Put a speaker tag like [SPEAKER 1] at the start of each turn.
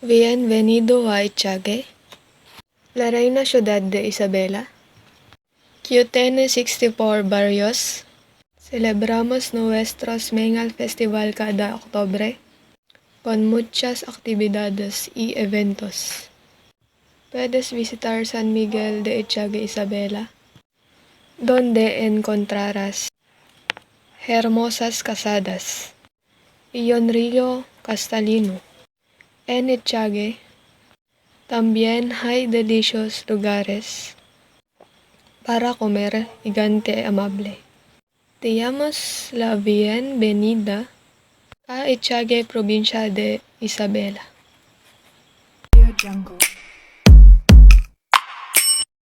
[SPEAKER 1] Bienvenido a Ichague, la reina ciudad de Isabela, que tiene 64 barrios. Celebramos nuestros Mengal Festival cada octubre, con muchas actividades y eventos. Puedes visitar San Miguel de Ichague, Isabela, donde encontrarás hermosas casadas y un río cristalino. En Ichague también hay deliciosos lugares para comer y gente amable. Te damos la bienvenida a Ichague, provincia de Isabela.
[SPEAKER 2] Jungle.